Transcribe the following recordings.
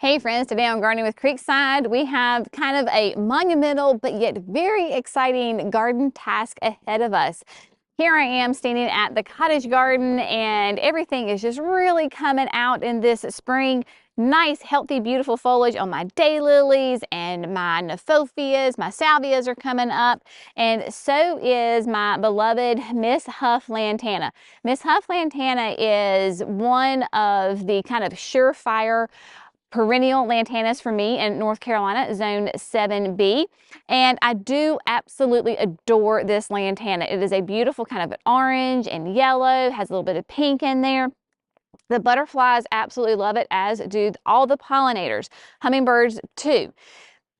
Hey friends, today on Gardening with Creekside, we have kind of a monumental but yet very exciting garden task ahead of us. Here I am standing at the Cottage Garden and everything is just really coming out in this spring. Nice, healthy, beautiful foliage on my daylilies and my nephophias. My salvias are coming up, and so is my beloved Miss Huff Lantana. Miss Huff Lantana is one of the kind of surefire perennial lantanas for me in North Carolina, zone 7B. And I do absolutely adore this lantana. It is a beautiful kind of an orange and yellow, has a little bit of pink in there. The butterflies absolutely love it, as do all the pollinators, hummingbirds too.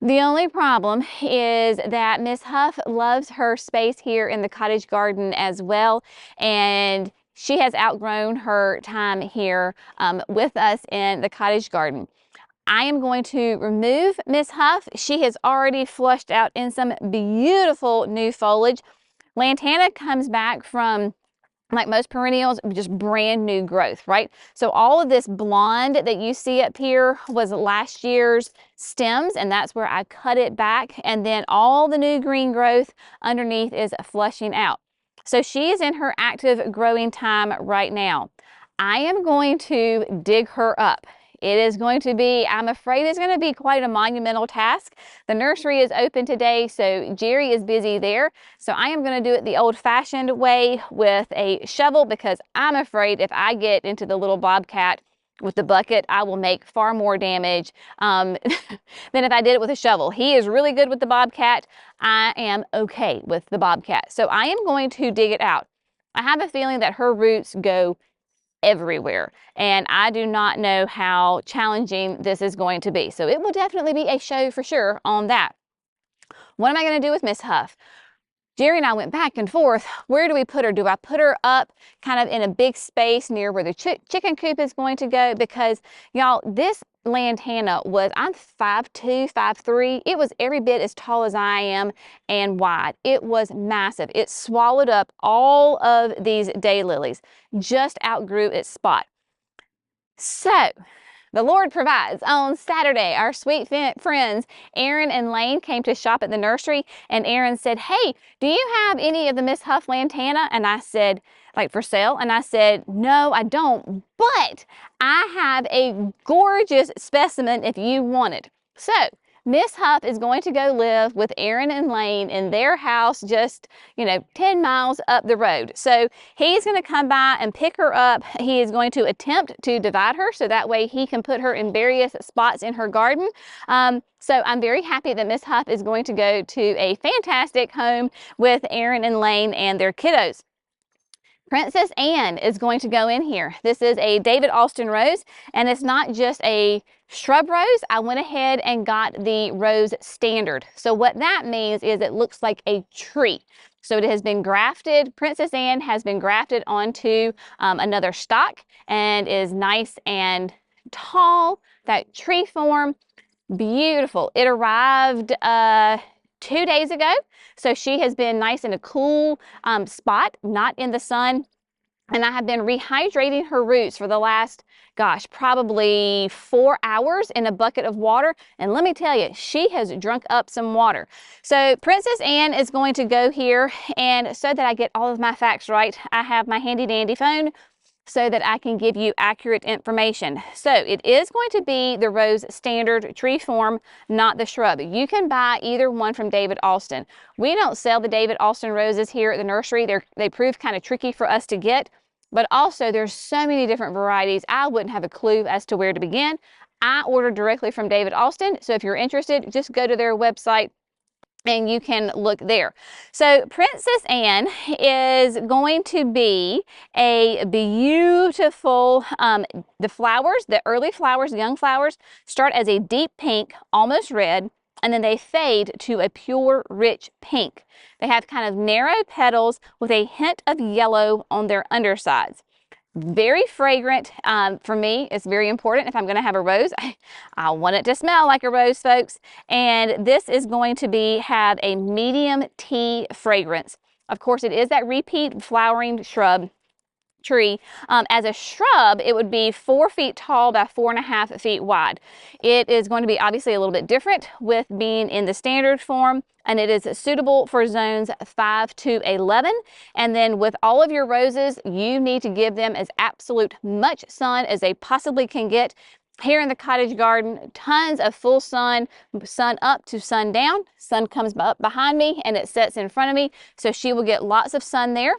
The only problem is that Miss Huff loves her space here in the cottage garden as well, and she has outgrown her time here with us in the cottage garden. I am going to remove Miss Huff. She has already flushed out in some beautiful new foliage. Lantana comes back from, like most perennials, just brand new growth, right? So all of this blonde that you see up here was last year's stems, and that's where I cut it back. And then all the new green growth underneath is flushing out. So she is in her active growing time right now. I am going to dig her up. It is going to be, I'm afraid it's going to be quite a monumental task. The nursery is open today, so Jerry is busy there. So I am going to do it the old-fashioned way with a shovel, because I'm afraid if I get into the little bobcat with the bucket, I will make far more damage than if I did it with a shovel. He is really good with the bobcat. I am okay with the bobcat. So I am going to dig it out. I have a feeling that her roots go everywhere, and I do not know how challenging this is going to be. So it will definitely be a show for sure on that. What am I going to do with Miss Huff? Jerry and I went back and forth. Where do we put her? Do I put her up kind of in a big space near where the chicken coop is going to go? Because y'all, this lantana was, I'm 5'2", 5'3". It was every bit as tall as I am and wide. It was massive. It swallowed up all of these daylilies, just outgrew its spot. So the Lord provides. On Saturday, our sweet friends, Aaron and Lane, came to shop at the nursery, and Aaron said, "Hey, do you have any of the Miss Huff Lantana?" And I said, "Like for sale?" And I said, "No, I don't, but I have a gorgeous specimen if you want it." So Miss Huff is going to go live with Aaron and Lane in their house just, 10 miles up the road. So he's going to come by and pick her up. He is going to attempt to divide her so that way he can put her in various spots in her garden. So I'm very happy that Miss Huff is going to go to a fantastic home with Aaron and Lane and their kiddos. Princess Anne is going to go in here. This is a David Austin rose, and it's not just a shrub rose. I went ahead and got the rose standard. So what that means is it looks like a tree. So it has been grafted. Princess Anne has been grafted onto another stock and is nice and tall, that tree form. Beautiful. It arrived 2 days ago. So she has been nice in a cool spot, not in the sun. And I have been rehydrating her roots for the last, probably 4 hours in a bucket of water. And let me tell you, she has drunk up some water. So Princess Anne is going to go here, and so that I get all of my facts right, I have my handy dandy phone so that I can give you accurate information. So it is going to be the rose standard tree form, not the shrub. You can buy either one from David Austin. We don't sell the David Austin roses here at the nursery. They prove kind of tricky for us to get, but also there's so many different varieties. I wouldn't have a clue as to where to begin. I order directly from David Austin. So if you're interested, just go to their website and you can look there. So Princess Anne is going to be a beautiful, the flowers, the early flowers, young flowers, start as a deep pink, almost red, and then they fade to a pure, rich pink. They have kind of narrow petals with a hint of yellow on their undersides. Very fragrant. For me, it's very important. If I'm going to have a rose, I want it to smell like a rose, folks. And this is going to have a medium tea fragrance. Of course, it is that repeat flowering shrub. tree. As a shrub, it would be 4 feet tall by 4.5 feet wide. It is going to be obviously a little bit different with being in the standard form, and it is suitable for zones 5 to 11. And then with all of your roses, you need to give them as absolute much sun as they possibly can get. Here in the cottage garden, tons of full sun, sun up to sun down. Sun comes up behind me and it sets in front of me, so she will get lots of sun there.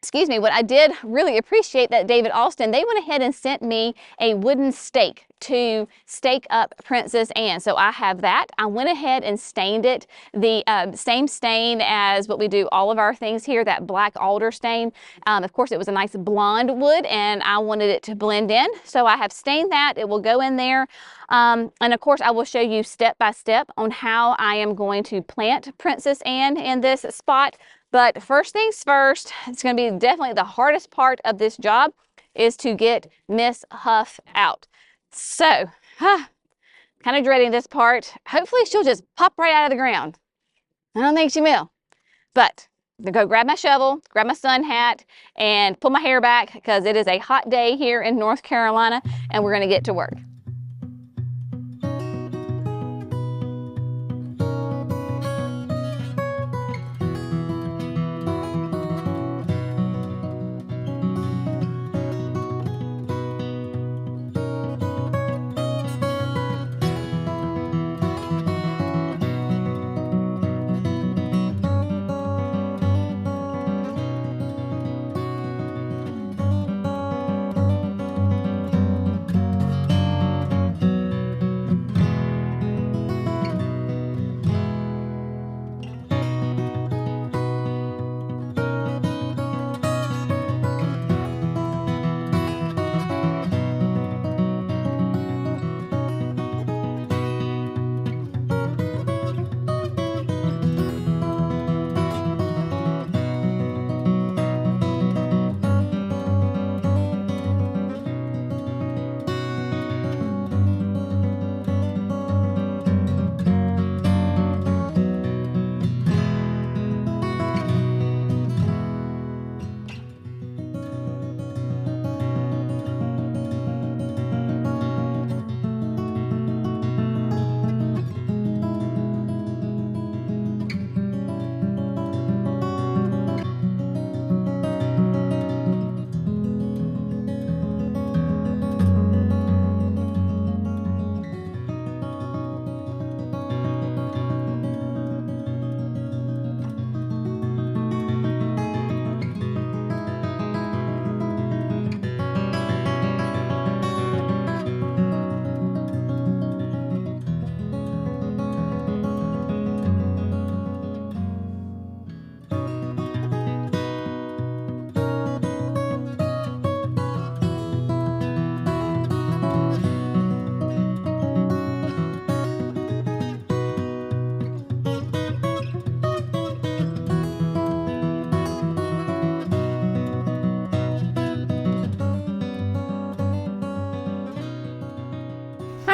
Excuse me, what I did really appreciate that David Austin, they went ahead and sent me a wooden stake to stake up Princess Anne. So I have that. I went ahead and stained it the same stain as what we do all of our things here, that black alder stain. Of course, it was a nice blonde wood and I wanted it to blend in. So I have stained that. It will go in there. And of course, I will show you step by step on how I am going to plant Princess Anne in this spot. But first things first, it's going to be definitely the hardest part of this job is to get Miss Huff out. So, kind of dreading this part. Hopefully she'll just pop right out of the ground. I don't think she will. But I'm going to go grab my shovel, grab my sun hat, and pull my hair back because it is a hot day here in North Carolina, and we're going to get to work.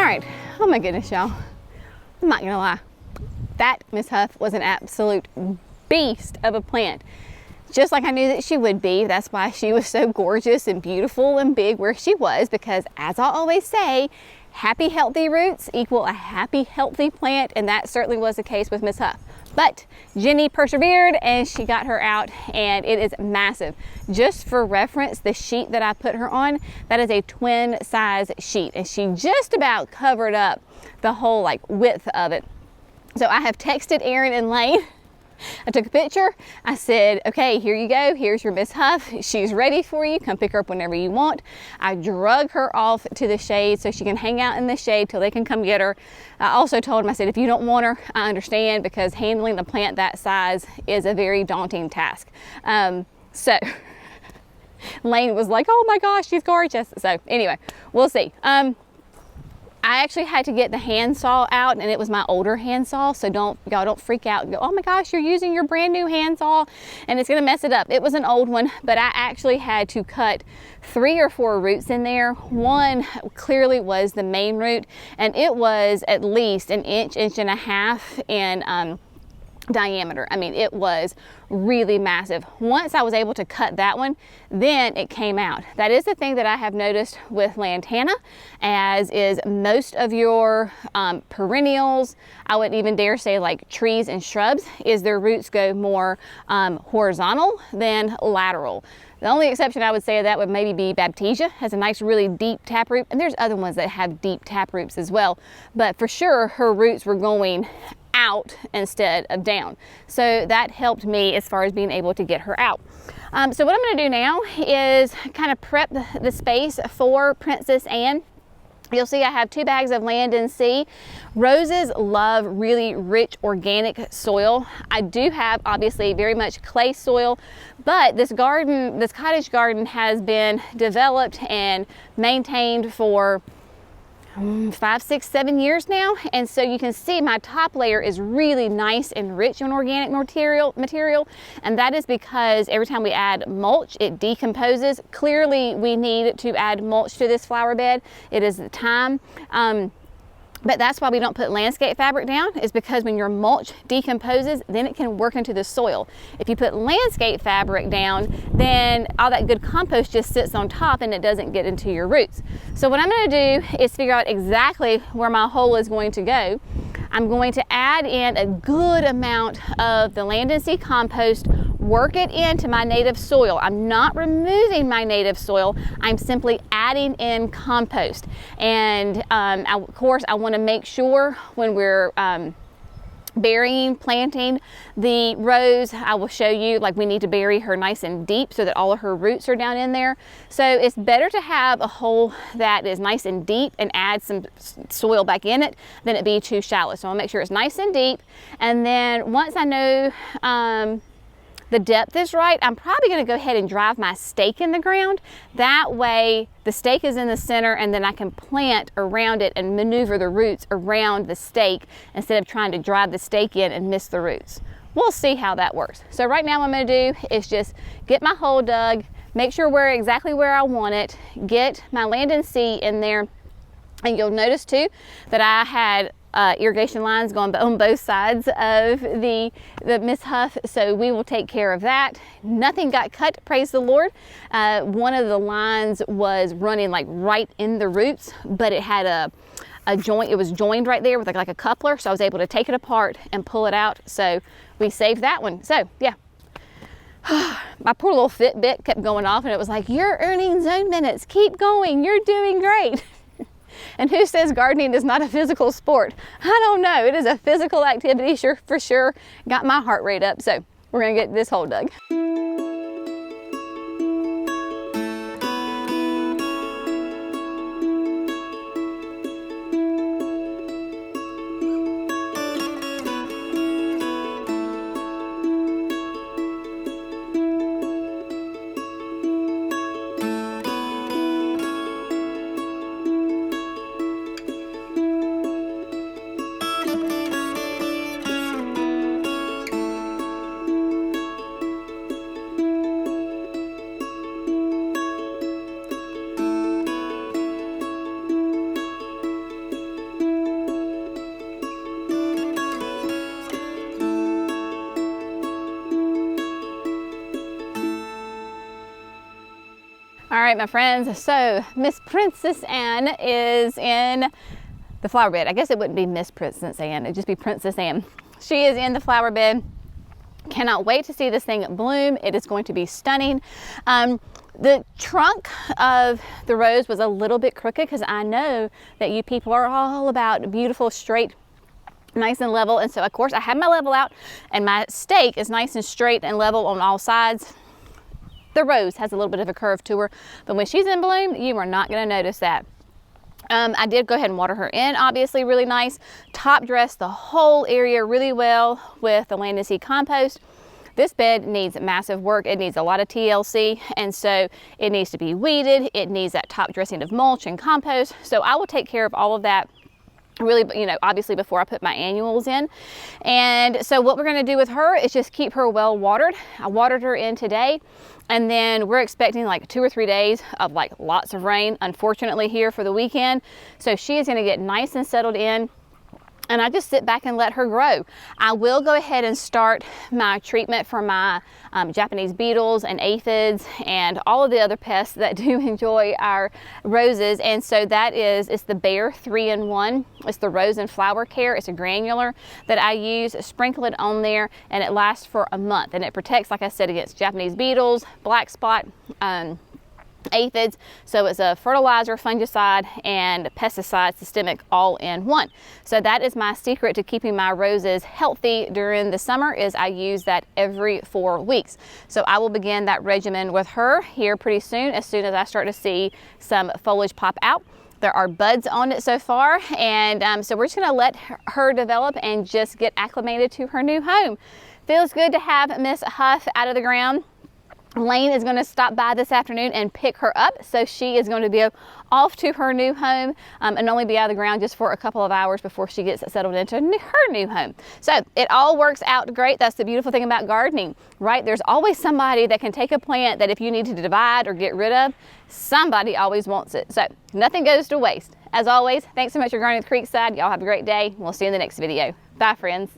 right, oh my goodness, y'all. I'm not gonna lie. That Miss Huff was an absolute beast of a plant. Just like I knew that she would be. That's why she was so gorgeous and beautiful and big where she was, because as I always say, happy, healthy roots equal a happy, healthy plant, and that certainly was the case with Miss Huff. But Jenny persevered and she got her out, and it is massive. Just for reference, the sheet that I put her on, that is a twin size sheet, and she just about covered up the whole width of it. So I have texted Aaron and Lane. I took a picture. I said, okay, here you go. Here's your Miss Huff. She's ready for you. Come pick her up whenever you want. I drug her off to the shade so she can hang out in the shade till they can come get her. I also told them, I said, if you don't want her, I understand, because handling a plant that size is a very daunting task. So Lane was like, oh my gosh, she's gorgeous. So anyway, we'll see. I actually had to get the handsaw out, and it was my older handsaw, so y'all don't freak out and go, oh my gosh, you're using your brand new handsaw and it's gonna mess it up. It was an old one, but I actually had to cut 3 or 4 roots in there. One clearly was the main root, and it was at least an inch and a half in diameter. I mean, it was really massive. Once I was able to cut that one, then it came out. That is the thing that I have noticed with Lantana, as is most of your perennials, I wouldn't even dare say like trees and shrubs, is their roots go more horizontal than lateral. The only exception I would say of that would maybe be Baptisia, has a nice really deep taproot, and there's other ones that have deep taproots as well, but for sure her roots were going out instead of down. So that helped me as far as being able to get her out. So what I'm going to do now is kind of prep the space for Princess Anne. You'll see I have 2 bags of land and sea. Roses love really rich organic soil. I do have obviously very much clay soil, but this garden, this cottage garden, has been developed and maintained for 5, 6, 7 years now, and so you can see my top layer is really nice and rich in organic material, and that is because every time we add mulch, it decomposes. Clearly we need to add mulch to this flower bed. It is the time. But that's why we don't put landscape fabric down, is because when your mulch decomposes, then it can work into the soil. If you put landscape fabric down, then all that good compost just sits on top and it doesn't get into your roots. So what I'm going to do is figure out exactly where my hole is going to go. I'm going to add in a good amount of the land and sea compost, work it into my native soil. I'm not removing my native soil, I'm simply adding in compost. And of course I want to make sure when we're burying, planting the rose, I will show you, like, we need to bury her nice and deep so that all of her roots are down in there. So it's better to have a hole that is nice and deep and add some soil back in it than it be too shallow. So I'll make sure it's nice and deep, and then once I know the depth is right, I'm probably going to go ahead and drive my stake in the ground. That way the stake is in the center, and then I can plant around it and maneuver the roots around the stake instead of trying to drive the stake in and miss the roots. We'll see how that works. So right now what I'm going to do is just get my hole dug, make sure we're exactly where I want it, get my land and sea in there, and you'll notice too that I had irrigation lines going on both sides of the Miss Huff, so we will take care of that. Nothing got cut, praise the Lord. One of the lines was running like right in the roots, but it had a joint, it was joined right there with like a coupler, so I was able to take it apart and pull it out, so we saved that one. So yeah, my poor little Fitbit kept going off and it was like, you're earning zone minutes, keep going, you're doing great. And who says gardening is not a physical sport? I don't know. It is a physical activity, sure, for sure. Got my heart rate up, so we're gonna get this hole dug. All right, my friends, so Miss Princess Anne is in the flower bed. I guess it wouldn't be Miss Princess Anne, it'd just be Princess Anne. She is in the flower bed. Cannot wait to see this thing bloom. It is going to be stunning. The trunk of the rose was a little bit crooked because I know that you people are all about beautiful, straight, nice and level. And so of course I have my level out and my stake is nice and straight and level on all sides. The rose has a little bit of a curve to her, but when she's in bloom, you are not going to notice that. I did go ahead and water her in, obviously really nice. Top dressed the whole area really well with the land and sea compost. This bed needs massive work. It needs a lot of TLC, and so it needs to be weeded. It needs that top dressing of mulch and compost. So I will take care of all of that really, you know, obviously before I put my annuals in. And so what we're going to do with her is just keep her well watered. I watered her in today, and then we're expecting like 2 or 3 days of like lots of rain, unfortunately, here for the weekend. So she is going to get nice and settled in. and I just sit back and let her grow. I will go ahead and start my treatment for my Japanese beetles and aphids and all of the other pests that do enjoy our roses. And so it's the Bare 3-in-1. It's the Rose and Flower Care. It's a granular that I use, sprinkle it on there, and it lasts for a month. And it protects, like I said, against Japanese beetles, black spot, aphids. So it's a fertilizer, fungicide, and pesticide systemic all in one. So that is my secret to keeping my roses healthy during the summer, is I use that every 4 weeks. So I will begin that regimen with her here pretty soon as I start to see some foliage pop out. There are buds on it so far, and so we're just gonna let her develop and just get acclimated to her new home. Feels good to have Miss Huff out of the ground. Lane is going to stop by this afternoon and pick her up, so she is going to be off to her new home and only be out of the ground just for a couple of hours before she gets settled into her new home. So it all works out great. That's the beautiful thing about gardening, right? There's always somebody that can take a plant that if you need to divide or get rid of, somebody always wants it. So nothing goes to waste. As always, thanks so much for gardening with Creekside. Y'all have a great day. We'll see you in the next video. Bye, friends.